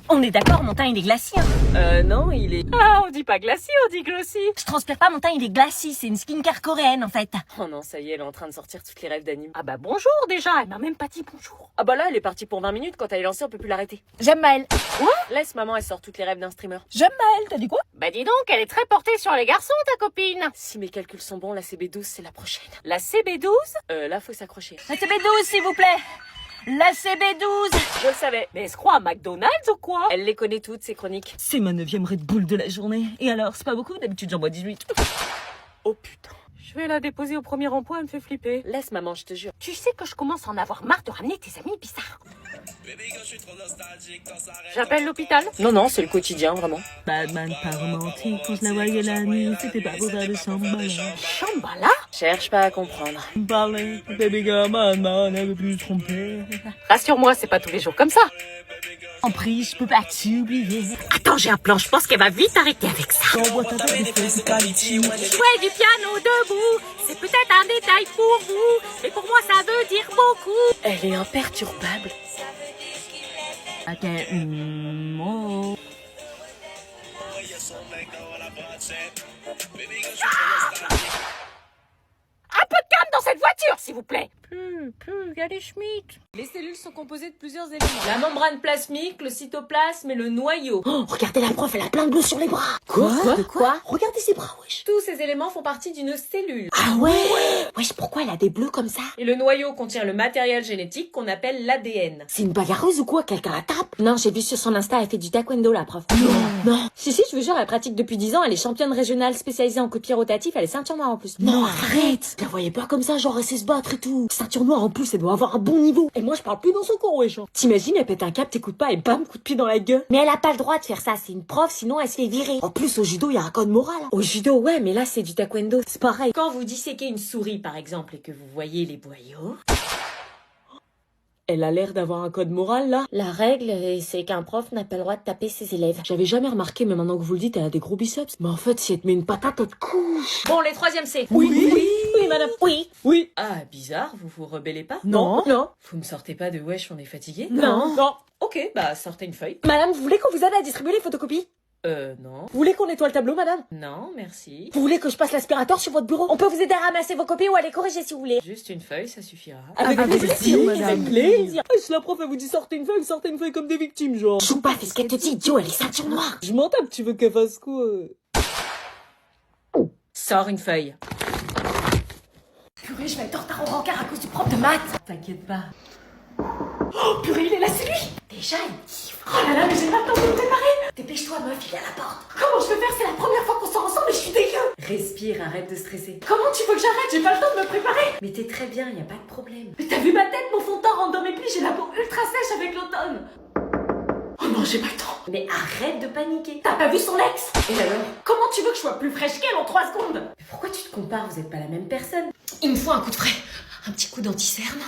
On est d'accord, mon teint il est glacis. Non, il est... Ah, on dit pas glacis, on dit glossy. Je transpire pas, mon teint il est glacis. C'est une skincare coréenne en fait. Oh non, ça y est, elle est en train de sortir toutes les rêves d'anime. Ah bah bonjour déjà, elle m'a même pas dit bonjour. Ah bah là, elle est partie pour 20 minutes. Quand elle est lancée, on peut plus l'arrêter. J'aime Maëlle. Laisse maman, elle sort toutes les rêves d'un streamer. J'aime Maëlle, t'as dit quoi? Bah dis donc, elle est très portée sur les garçons, ta copine. Si mes calculs sont bons, la CB12, c'est la prochaine. La CB12? Là, faut s'accrocher. La CB12 s'il vous plaît. La CB12. Je le savais. Mais elle se croit à McDonald's ou quoi? Elle les connaît toutes, ces chroniques. C'est ma 9e Red Bull de la journée. Et alors, c'est pas beaucoup? D'habitude j'en bois 18. Oh putain. Je vais la déposer au premier rond-point, elle me fait flipper. Laisse maman, je te jure. Tu sais que je commence à en avoir marre de ramener tes amis bizarres. J'appelle l'hôpital? Non, c'est le quotidien, vraiment. Batman pas romantique, quand je la voyais la nuit, c'était pas pour faire de Shambhala. Shambhala? Cherche pas à comprendre. Parler, baby girl, man, n'avait plus trompé. Rassure-moi, c'est pas tous les jours comme ça. En prise, je peux pas t'oublier. Attends, j'ai un plan, je pense qu'elle va vite arrêter avec ça. J'envoie ta tête de feu, c'est pas litier. Jouer du piano debout, c'est peut-être un détail pour vous, mais pour moi ça veut dire beaucoup. Elle est imperturbable. Ok, oh. Un peu de calme dans cette voiture, s'il vous plaît. Il y a les Schmitt. Les cellules sont composées de plusieurs éléments. La membrane plasmique, le cytoplasme et le noyau. Oh, regardez la prof, elle a plein de bleu sur les bras. Quoi? Regardez ses bras, wesh. Tous ces éléments font partie d'une cellule. Ah ouais? Wesh, pourquoi elle a des bleus comme ça? Et le noyau contient le matériel génétique qu'on appelle l'ADN. C'est une bagarreuse ou quoi? Quelqu'un la tape? Non, j'ai vu sur son Insta, elle fait du taekwondo, la prof. Non. Si, je vous jure, elle pratique depuis 10 ans, elle est championne régionale spécialisée en coup de pied rotatif, elle est ceinture noire en plus. Non, arrête. Je la voyais pas comme ça, genre elle sait se battre et tout. Ceinture noire en plus, elle doit avoir un bon niveau. Et moi, je parle plus dans son cours, wesh. T'imagines, elle pète un câble, t'écoutes pas et bam, coup de pied dans la gueule. Mais elle a pas le droit de faire ça, c'est une prof, sinon elle se fait virer. En plus, au judo, il y a un code moral. Au judo, ouais, mais là, c'est du taekwondo, c'est pareil. Quand vous disséquez une souris, par exemple, et que vous voyez les boyaux... Elle a l'air d'avoir un code moral, là. La règle, c'est qu'un prof n'a pas le droit de taper ses élèves. J'avais jamais remarqué, mais maintenant que vous le dites, elle a des gros biceps. Mais en fait, si elle te met une patate, elle te couche. Bon, les 3e C. Oui, madame. Oui. Ah, bizarre, vous vous rebellez pas? Non. Vous me sortez pas de wesh, on est fatigué? Non. Ok, bah, sortez une feuille. Madame, vous voulez qu'on vous aide à distribuer les photocopies? Non. Vous voulez qu'on nettoie le tableau, madame? Non, merci. Vous voulez que je passe l'aspirateur sur votre bureau? On peut vous aider à ramasser vos copies ou à les corriger si vous voulez. Juste une feuille, ça suffira. Avec plaisir, madame. Avec plaisir. Si la prof elle vous dit sortez une feuille comme des victimes, genre. Joue pas, fais ce qu'elle te dit, idiot, elle est ceinture noire. Je m'en tape, tu veux qu'elle fasse quoi? Sors une feuille. Purée, je vais être en retard au rencard à cause du prof de maths. T'inquiète pas. Oh, purée, il est là, c'est lui. Déjà, il kiffe. Oh là là, mais j'ai pas le temps de me préparer. Dépêche-toi, meuf, il est à la porte. Comment je peux faire? C'est la première fois qu'on sort ensemble et je suis dégueu. Respire, arrête de stresser. Comment tu veux que j'arrête? J'ai pas le temps de me préparer. Mais t'es très bien, y a pas de problème. Mais t'as vu ma tête? Mon fond de teint rentre dans mes plis, j'ai la peau ultra sèche avec l'automne. Oh non, j'ai pas le temps. Mais arrête de paniquer. T'as pas vu son ex? Et alors? Comment tu veux que je sois plus fraîche qu'elle en 3 secondes? Mais pourquoi tu te compares? Vous êtes pas la même personne. Il me faut un coup de frais. Un petit coup d'anti-cerne.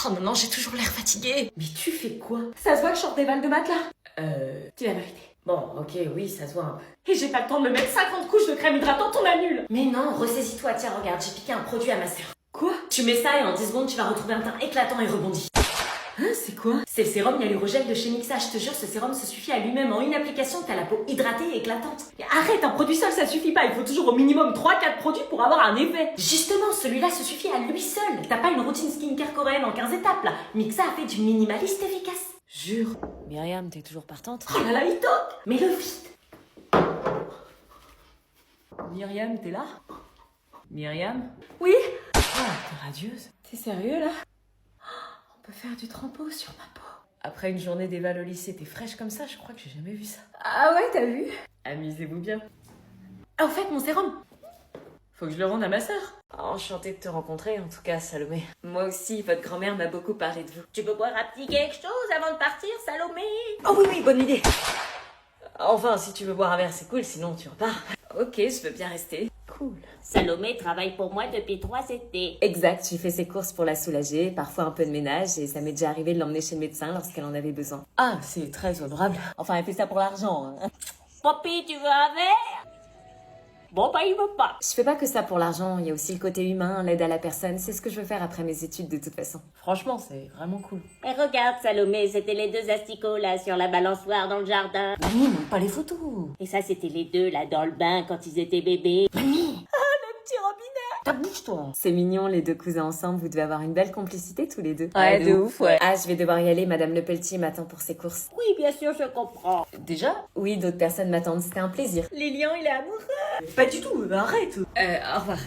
Oh non, j'ai toujours l'air fatiguée. Mais tu fais quoi? Ça se voit que je sors des balles de maths là? Dis la vérité. Bon, ok, oui, ça se voit un peu. Et j'ai pas le temps de me mettre 50 couches de crème hydratante, on annule. Mais non, ressaisis-toi, tiens, regarde, j'ai piqué un produit à ma sœur. Quoi? Tu mets ça et en 10 secondes, tu vas retrouver un teint éclatant et rebondi. Hein, c'est quoi? C'est le sérum hyalurogel de chez Mixa, je te jure, ce sérum se suffit à lui-même. En une application, t'as la peau hydratée et éclatante. Mais arrête, un produit seul ça suffit pas, il faut toujours au minimum 3-4 produits pour avoir un effet. Justement, celui-là se suffit à lui seul. T'as pas une routine skincare coréenne en 15 étapes, là. Mixa a fait du minimaliste efficace. Jure. Myriam, t'es toujours partante? Oh là là, il toque. Mais le vite. Myriam, t'es là? Myriam? Oui? Oh, t'es radieuse. T'es sérieux là? On peut faire du trempeau sur ma peau. Après une journée d'éval au lycée, t'es fraîche comme ça, je crois que j'ai jamais vu ça. Ah ouais, t'as vu? Amusez-vous bien. Ah, au fait, mon sérum. Faut que je le rende à ma sœur. Enchantée de te rencontrer, en tout cas, Salomé. Moi aussi, votre grand-mère m'a beaucoup parlé de vous. Tu veux boire un petit quelque chose avant de partir, Salomé? Oh oui, bonne idée. Enfin, si tu veux boire un verre, c'est cool, sinon tu repars. Ok, je veux bien rester. Cool. Salomé travaille pour moi depuis 3 étés. Exact, j'ai fait ses courses pour la soulager, parfois un peu de ménage, et ça m'est déjà arrivé de l'emmener chez le médecin lorsqu'elle en avait besoin. Ah, c'est très honorable. Enfin, elle fait ça pour l'argent. Hein. Poppy, tu veux un verre? Bon bah il veut pas. Je fais pas que ça pour l'argent, il y a aussi le côté humain, l'aide à la personne, c'est ce que je veux faire après mes études de toute façon. Franchement, c'est vraiment cool. Et regarde, Salomé, c'était les deux asticots là sur la balançoire dans le jardin. Mamie, montre pas les photos. Et ça, c'était les deux là dans le bain quand ils étaient bébés. Mamie, Petit robinet. bouge-toi. C'est mignon, les deux cousins ensemble, vous devez avoir une belle complicité tous les deux. Ouais, de ouf, ouais. Ah, je vais devoir y aller, Madame Le Pelletier m'attend pour ses courses. Oui, bien sûr, je comprends. Déjà? Oui, d'autres personnes m'attendent, c'était un plaisir. Lilian, il est amoureux. Pas du tout, arrête. Au revoir.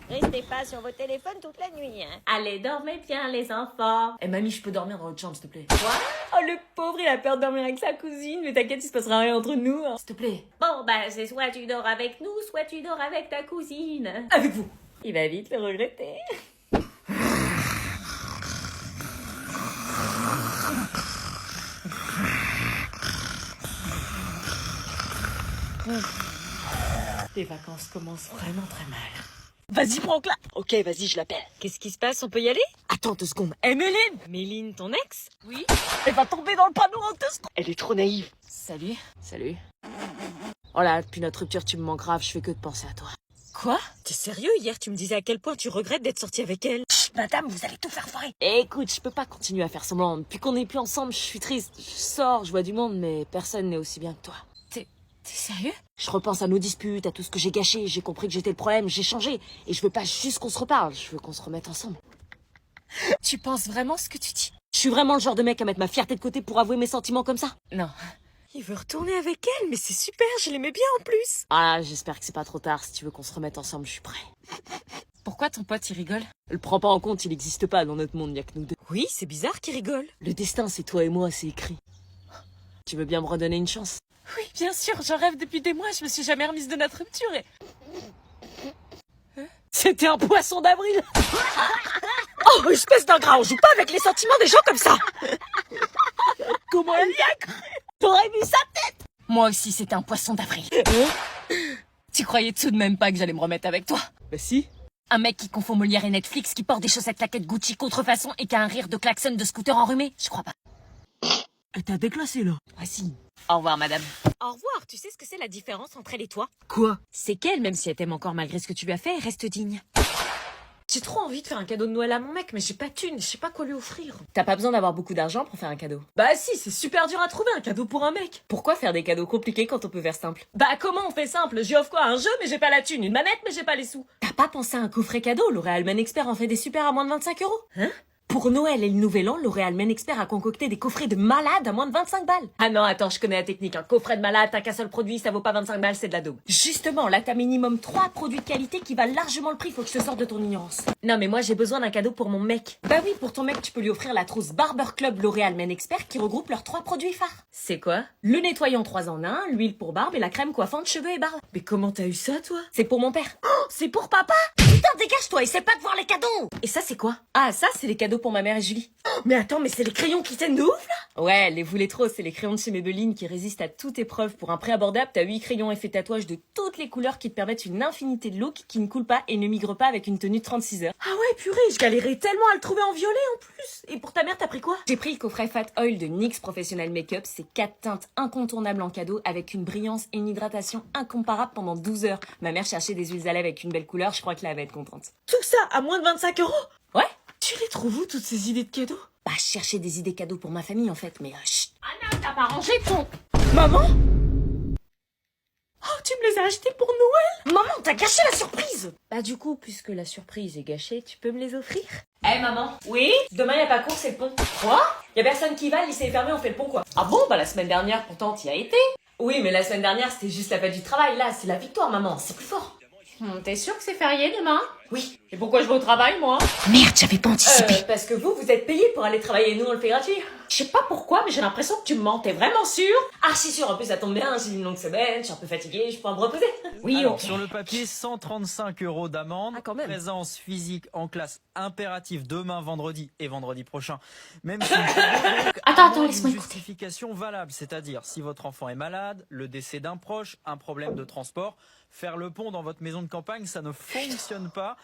Restez pas sur vos téléphones toute la nuit, hein. Allez, dormez bien les enfants. Eh mamie, je peux dormir dans votre chambre, s'il te plaît. Oh le pauvre, il a peur de dormir avec sa cousine, mais t'inquiète, il se passera rien entre nous. Hein. S'il te plaît. Bon, bah, c'est soit tu dors avec nous, soit tu dors avec ta cousine. Avec vous. Il va vite le regretter. Les vacances commencent vraiment très mal. Vas-y, Franck là. Ok, vas-y, je l'appelle. Qu'est-ce qui se passe, on peut y aller? Attends 2 secondes. Méline! Méline, ton ex? Oui. Elle va tomber dans le panneau en 2 secondes. Elle est trop naïve. Salut. Salut. Oh là, depuis notre rupture, tu me manques grave, je fais que de penser à toi. Quoi? T'es sérieux? Hier, tu me disais à quel point tu regrettes d'être sortie avec elle. Chut, madame, vous allez tout faire foirer. Écoute, je peux pas continuer à faire semblant. Depuis qu'on n'est plus ensemble, je suis triste. Je sors, je vois du monde, mais personne n'est aussi bien que toi. T'es sérieux? Je repense à nos disputes, à tout ce que j'ai gâché. J'ai compris que j'étais le problème, j'ai changé. Et je veux pas juste qu'on se reparle, je veux qu'on se remette ensemble. Tu penses vraiment ce que tu dis? Je suis vraiment le genre de mec à mettre ma fierté de côté pour avouer mes sentiments comme ça. Non. Il veut retourner avec elle, mais c'est super, je l'aimais bien en plus. Ah, j'espère que c'est pas trop tard. Si tu veux qu'on se remette ensemble, je suis prêt. Pourquoi ton pote il rigole? Le prends pas en compte, il n'existe pas dans notre monde, y a que nous deux. Oui, c'est bizarre qu'il rigole. Le destin, c'est toi et moi, c'est écrit. Tu veux bien me redonner une chance? Oui, bien sûr, j'en rêve depuis des mois, je me suis jamais remise de notre rupture et... C'était un poisson d'avril. Oh, espèce d'ingrat, on joue pas avec les sentiments des gens comme ça. Comment elle y a cru? T'aurais vu sa tête? Moi aussi, c'était un poisson d'avril. Tu croyais tout de même pas que j'allais me remettre avec toi? Bah si. Un mec qui confond Molière et Netflix, qui porte des chaussettes claquettes Gucci contrefaçon et qui a un rire de klaxon de scooter enrhumé? Je crois pas. Elle t'a déclassé là. Ah si. Au revoir, madame. Au revoir, tu sais ce que c'est la différence entre elle et toi? Quoi? C'est qu'elle, même si elle t'aime encore malgré ce que tu lui as fait, elle reste digne. J'ai trop envie de faire un cadeau de Noël à mon mec, mais j'ai pas de thune, je sais pas quoi lui offrir. T'as pas besoin d'avoir beaucoup d'argent pour faire un cadeau. Bah si, c'est super dur à trouver un cadeau pour un mec. Pourquoi faire des cadeaux compliqués quand on peut faire simple? Bah comment on fait simple? J'y offre quoi? Un jeu, mais j'ai pas la thune. Une manette, mais j'ai pas les sous. T'as pas pensé à un coffret cadeau? L'Oréal Men Expert en fait des super à moins de 25 €. Hein? Pour Noël et le Nouvel An, L'Oréal Men Expert a concocté des coffrets de malades à moins de 25 balles. Ah non, attends, je connais la technique. Un coffret de malade, t'as qu'un seul produit, ça vaut pas 25 balles, c'est de la daube. Justement, là t'as minimum 3 produits de qualité qui valent largement le prix, faut que je te sorte de ton ignorance. Non mais moi j'ai besoin d'un cadeau pour mon mec. Bah oui, pour ton mec, tu peux lui offrir la trousse Barber Club L'Oréal Men Expert qui regroupe leurs 3 produits phares. C'est quoi? Le nettoyant 3 en 1, l'huile pour barbe et la crème coiffante cheveux et barbe. Mais comment t'as eu ça, toi? C'est pour mon père. C'est pour papa? Putain, dégage-toi, essaie pas de voir les cadeaux! Et ça c'est quoi? Ah ça c'est les cadeaux pour ma mère et Julie. Mais attends, mais c'est les crayons qui tiennent de ouf, là? Ouais, les voulez trop, c'est les crayons de chez Maybelline qui résistent à toute épreuve. Pour un prix abordable, t'as 8 crayons effet tatouage de toutes les couleurs qui te permettent une infinité de looks qui ne coulent pas et ne migrent pas avec une tenue de 36 heures. Ah ouais, purée, je galérais tellement à le trouver en violet en plus. Et pour ta mère, t'as pris quoi? J'ai pris le coffret Fat Oil de NYX Professional Makeup, c'est 4 teintes incontournables en cadeau avec une brillance et une hydratation incomparable pendant 12 heures. Ma mère cherchait des huiles à lèvres avec une belle couleur, je crois que là elle va être contente. Tout ça à moins de 25 €? Ouais. Tu les trouves où, toutes ces idées de cadeaux? Bah, je cherchais des idées cadeaux pour ma famille en fait, mais chut. Anna, t'as pas rangé ton... Maman? Oh, tu me les as achetés pour Noël? Maman, t'as gâché la surprise! Bah du coup, puisque la surprise est gâchée, tu peux me les offrir? Eh maman? Oui? Demain y a pas cours, c'est le pont. Quoi? Y a personne qui va, le lycée est fermé, on fait le pont quoi. Ah bon? Bah la semaine dernière, pourtant t'y as été. Oui, mais la semaine dernière, c'était juste la fête du travail. Là, c'est la victoire, maman, c'est plus fort. T'es sûr que c'est férié demain? Oui. Et pourquoi je vais au travail, moi? Merde, j'avais pas anticipé. Parce que vous êtes payé pour aller travailler, nous on le fait gratuit. Je sais pas pourquoi, mais j'ai l'impression que tu me mens, t'es vraiment sûr? Ah si sûr, en plus ça tombe bien, j'ai une longue semaine, je suis un peu fatiguée, je peux me reposer. Oui, Alors, ok. sur le papier, 135 € d'amende. Ah, quand même. Présence physique en classe impérative demain, vendredi et vendredi prochain. Même si Attends, laisse-moi une écouter. justification valable, c'est-à-dire si votre enfant est malade, le décès d'un proche, un problème de transport, faire le pont dans votre maison de campagne, ça ne fonctionne pas.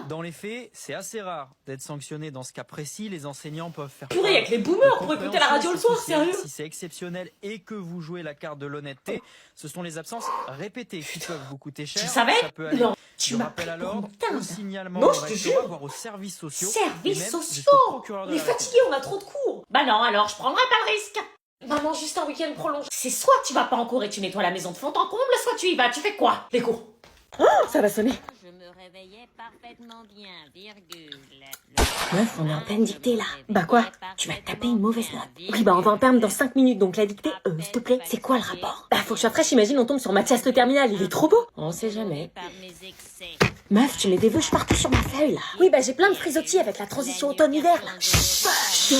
Dans les faits, c'est assez rare d'être sanctionné dans ce cas précis. Les enseignants peuvent faire... Purée, avec les boomers pour écouter la radio le soir, sérieux? Si c'est exceptionnel et que vous jouez la carte de l'honnêteté, ce sont les absences répétées qui peuvent vous coûter cher. Tu savais? Ça peut aller Non, du tu m'as rappel pris à pour l'ordre, une dinde. au signalement Non, au je te rectorat, jure. voire aux services sociaux. et Services même sociaux. jusqu'au procureur de On est la République. fatigué, on a trop de cours. Bah non, alors je prendrai pas le risque. Maman, juste un week-end prolongé. C'est soit tu vas pas en cours et tu nettoies la maison de fond en comble, soit tu y vas, tu fais quoi? Les cours. Oh, ça va sonner. Je me réveillais parfaitement bien, virgule. Meuf, on est en pleine dictée là. Bah quoi? Tu vas te taper une mauvaise note. Oui, bah on va en perdre dans 5 minutes, donc la dictée, s'il te plaît, c'est quoi le rapport? Bah faut que je sois fraîche, imagine on tombe sur Mathias le terminal, il est trop beau. On sait jamais. Par mes excès. Meuf, tu mets des veuches partout sur ma feuille là. Oui, bah j'ai plein de frisottis avec la transition automne-hiver là. Chut.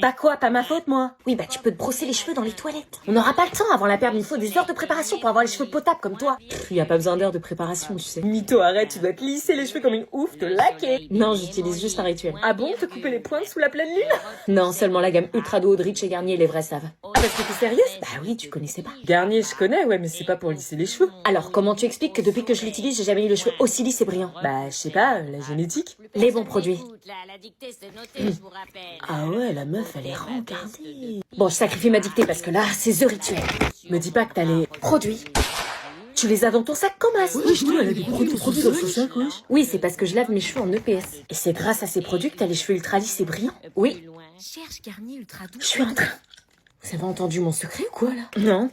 Bah quoi, pas ma faute moi? Oui, bah tu peux te brosser les cheveux dans les toilettes. On n'aura pas le temps avant la perte, il faut des heures de préparation pour avoir les cheveux potables comme toi. Y a pas besoin d'heures de préparation, tu sais. Mytho, arrête, tu dois te lisser les cheveux comme une ouf, te laquer. Non, j'utilise juste un rituel. Ah bon, te couper les pointes sous la pleine lune? Non, seulement la gamme Ultra Duo de Rich et Garnier, les vrais savent. Ah parce que t'es sérieuse? Bah oui, tu connaissais pas. Garnier, je connais, ouais, mais c'est pas pour lisser les cheveux. Alors, comment tu expliques que depuis que je l'utilise, j'ai jamais eu les cheveux aussi lisses et brillants? Bah, je sais pas, la génétique. Les bons produits. La dictée, c'est noté, je vous rappelle. Ah ouais, la meuf, elle est rencardée. Bon, je sacrifie ma dictée parce que là, c'est The Rituel. Me dis pas que t'as les produits. Tu les as dans ton sac comme as. Oui, je vois, elle a des produits dans son sac, wesh. Oui, c'est parce que je lave mes cheveux en EPS. Et c'est grâce à ces produits que t'as les cheveux ultra lisses et brillants. Oui, Cherche Garnier Ultra Doux. je suis en train... Vous avez entendu mon secret ou quoi, là? Non.